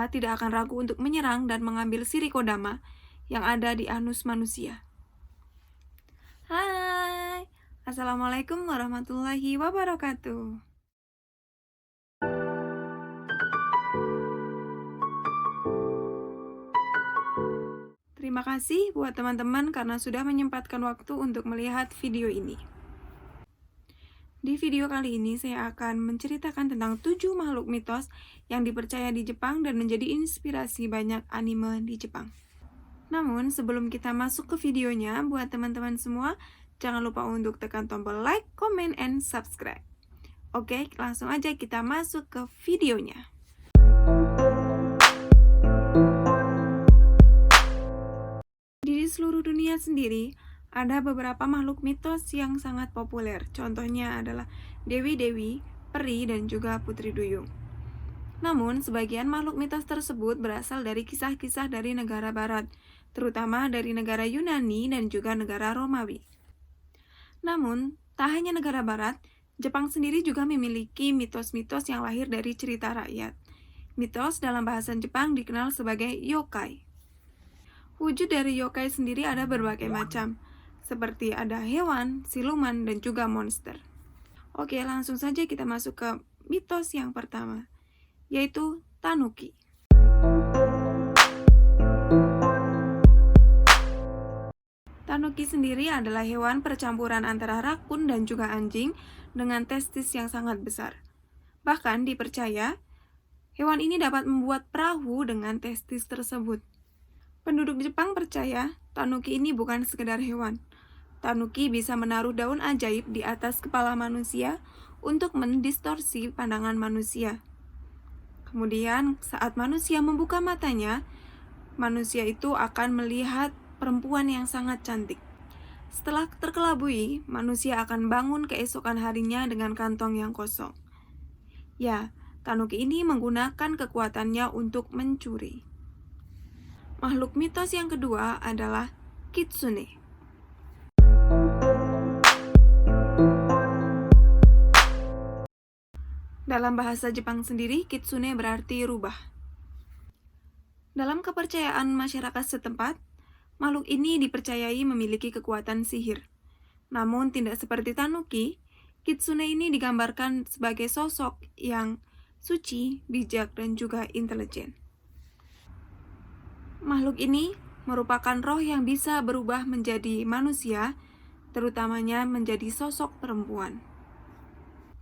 Kappa tidak akan ragu untuk menyerang dan mengambil Sirikodama yang ada di anus manusia. Hai, Assalamualaikum warahmatullahi wabarakatuh. Terima kasih buat teman-teman karena sudah menyempatkan waktu untuk melihat video ini. Di video kali ini saya akan menceritakan tentang 7 makhluk mitos yang dipercaya di Jepang dan menjadi inspirasi banyak anime di Jepang. Namun sebelum kita masuk ke videonya, buat teman-teman semua, jangan lupa untuk tekan tombol like, comment, and subscribe. Oke, langsung aja kita masuk ke videonya. Di seluruh dunia sendiri, ada beberapa makhluk mitos yang sangat populer. Contohnya adalah dewi-dewi, peri, dan juga putri duyung. Namun, sebagian makhluk mitos tersebut berasal dari kisah-kisah dari negara barat, terutama dari negara Yunani dan juga negara Romawi. Namun, tak hanya negara barat, Jepang sendiri juga memiliki mitos-mitos yang lahir dari cerita rakyat. Mitos dalam bahasa Jepang dikenal sebagai yokai. Wujud dari yokai sendiri ada berbagai macam, seperti ada hewan, siluman, dan juga monster. Oke, langsung saja kita masuk ke mitos yang pertama, yaitu tanuki. Tanuki sendiri adalah hewan percampuran antara rakun dan juga anjing dengan testis yang sangat besar. Bahkan dipercaya, hewan ini dapat membuat perahu dengan testis tersebut. Penduduk Jepang percaya tanuki ini bukan sekedar hewan. Tanuki bisa menaruh daun ajaib di atas kepala manusia untuk mendistorsi pandangan manusia. Kemudian, saat manusia membuka matanya, manusia itu akan melihat perempuan yang sangat cantik. Setelah terkelabui, manusia akan bangun keesokan harinya dengan kantong yang kosong. Ya, tanuki ini menggunakan kekuatannya untuk mencuri. Makhluk mitos yang kedua adalah kitsune. Dalam bahasa Jepang sendiri, kitsune berarti rubah. Dalam kepercayaan masyarakat setempat, makhluk ini dipercayai memiliki kekuatan sihir. Namun tidak seperti tanuki, kitsune ini digambarkan sebagai sosok yang suci, bijak, dan juga intelijen. Makhluk ini merupakan roh yang bisa berubah menjadi manusia, terutamanya menjadi sosok perempuan.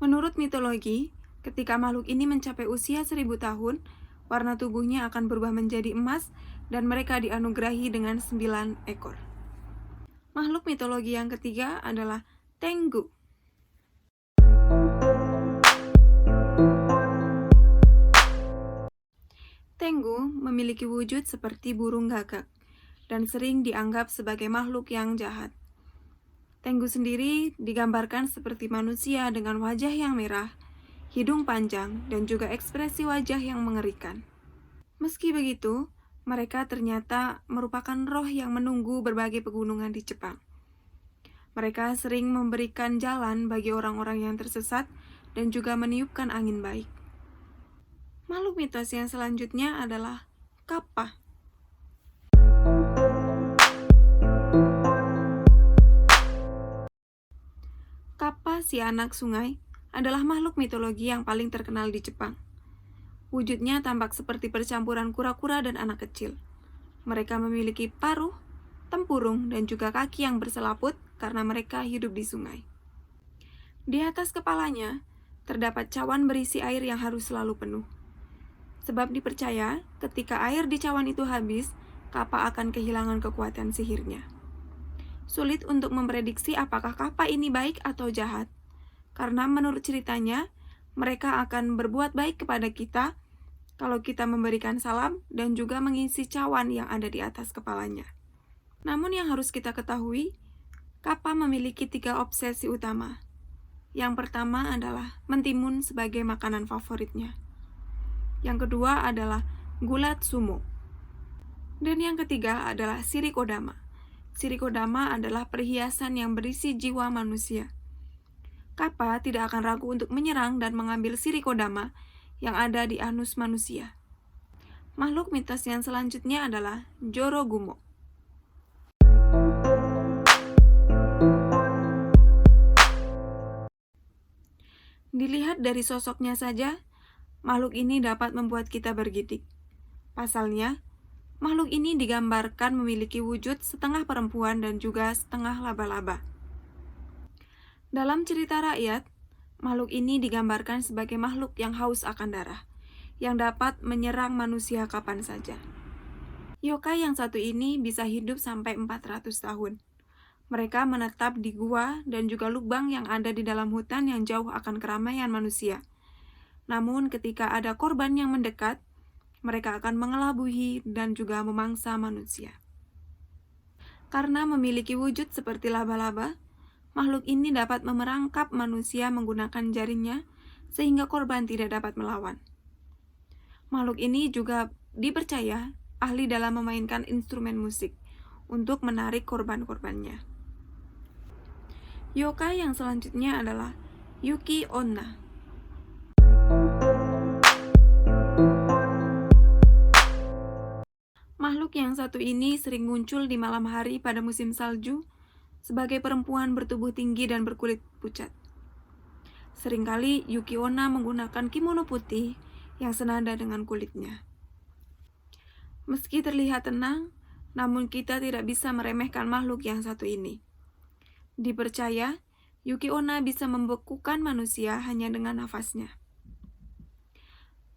Menurut mitologi, ketika makhluk ini mencapai usia 1000 tahun, warna tubuhnya akan berubah menjadi emas dan mereka dianugerahi dengan 9 ekor. Makhluk mitologi yang ketiga adalah Tengu. Tengu memiliki wujud seperti burung gagak dan sering dianggap sebagai makhluk yang jahat. Tengu sendiri digambarkan seperti manusia dengan wajah yang merah, hidung panjang, dan juga ekspresi wajah yang mengerikan. Meski begitu, mereka ternyata merupakan roh yang menunggu berbagai pegunungan di Jepang. Mereka sering memberikan jalan bagi orang-orang yang tersesat dan juga meniupkan angin baik. Makhluk mitos yang selanjutnya adalah kappa. Kappa, si anak sungai, adalah makhluk mitologi yang paling terkenal di Jepang. Wujudnya tampak seperti percampuran kura-kura dan anak kecil. Mereka memiliki paruh, tempurung, dan juga kaki yang berselaput karena mereka hidup di sungai. Di atas kepalanya, terdapat cawan berisi air yang harus selalu penuh. Sebab dipercaya, ketika air di cawan itu habis, kappa akan kehilangan kekuatan sihirnya. Sulit untuk memprediksi apakah kappa ini baik atau jahat, karena menurut ceritanya, mereka akan berbuat baik kepada kita kalau kita memberikan salam dan juga mengisi cawan yang ada di atas kepalanya. Namun yang harus kita ketahui, kappa memiliki 3 obsesi utama. Yang pertama adalah mentimun sebagai makanan favoritnya. Yang kedua adalah gulat sumo. Dan yang ketiga adalah sirikodama. Sirikodama adalah perhiasan yang berisi jiwa manusia. Kappa tidak akan ragu untuk menyerang dan mengambil sirikodama yang ada di anus manusia. Makhluk mitos yang selanjutnya adalah Jorogumo. Dilihat dari sosoknya saja, makhluk ini dapat membuat kita bergidik. Pasalnya, makhluk ini digambarkan memiliki wujud setengah perempuan dan juga setengah laba-laba. Dalam cerita rakyat, makhluk ini digambarkan sebagai makhluk yang haus akan darah, yang dapat menyerang manusia kapan saja. Yokai yang satu ini bisa hidup sampai 400 tahun. Mereka menetap di gua dan juga lubang yang ada di dalam hutan yang jauh akan keramaian manusia. Namun ketika ada korban yang mendekat, mereka akan mengelabui dan juga memangsa manusia. Karena memiliki wujud seperti laba-laba, makhluk ini dapat memerangkap manusia menggunakan jaringnya sehingga korban tidak dapat melawan. Makhluk ini juga dipercaya ahli dalam memainkan instrumen musik untuk menarik korban-korbannya. Yokai yang selanjutnya adalah Yuki Onna. Makhluk yang satu ini sering muncul di malam hari pada musim salju sebagai perempuan bertubuh tinggi dan berkulit pucat. Seringkali Yuki Onna menggunakan kimono putih yang senada dengan kulitnya. Meski terlihat tenang, namun kita tidak bisa meremehkan makhluk yang satu ini. Dipercaya, Yuki Onna bisa membekukan manusia hanya dengan nafasnya.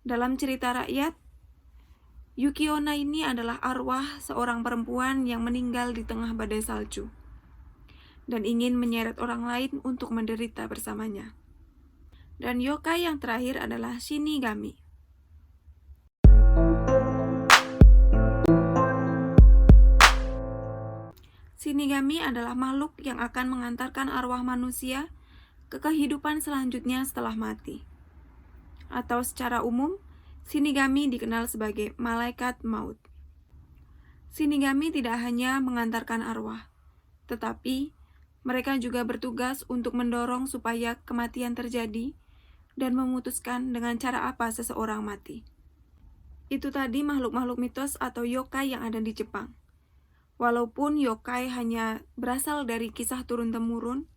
Dalam cerita rakyat, Yuki Onna ini adalah arwah seorang perempuan yang meninggal di tengah badai salju dan ingin menyeret orang lain untuk menderita bersamanya. Dan yokai yang terakhir adalah Shinigami. Shinigami adalah makhluk yang akan mengantarkan arwah manusia ke kehidupan selanjutnya setelah mati. Atau secara umum, Shinigami dikenal sebagai malaikat maut. Shinigami tidak hanya mengantarkan arwah, tetapi mereka juga bertugas untuk mendorong supaya kematian terjadi dan memutuskan dengan cara apa seseorang mati. Itu tadi makhluk-makhluk mitos atau yokai yang ada di Jepang. Walaupun yokai hanya berasal dari kisah turun-temurun,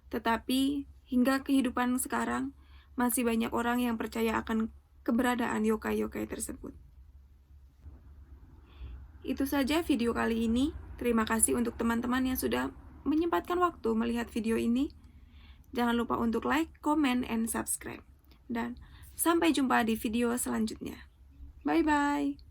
tetapi hingga kehidupan sekarang masih banyak orang yang percaya akan keberadaan yokai-yokai tersebut. Itu saja video kali ini. Terima kasih untuk teman-teman yang sudah menyempatkan waktu melihat video ini. Jangan lupa untuk like, comment, and subscribe. Dan sampai jumpa di video selanjutnya. Bye-bye.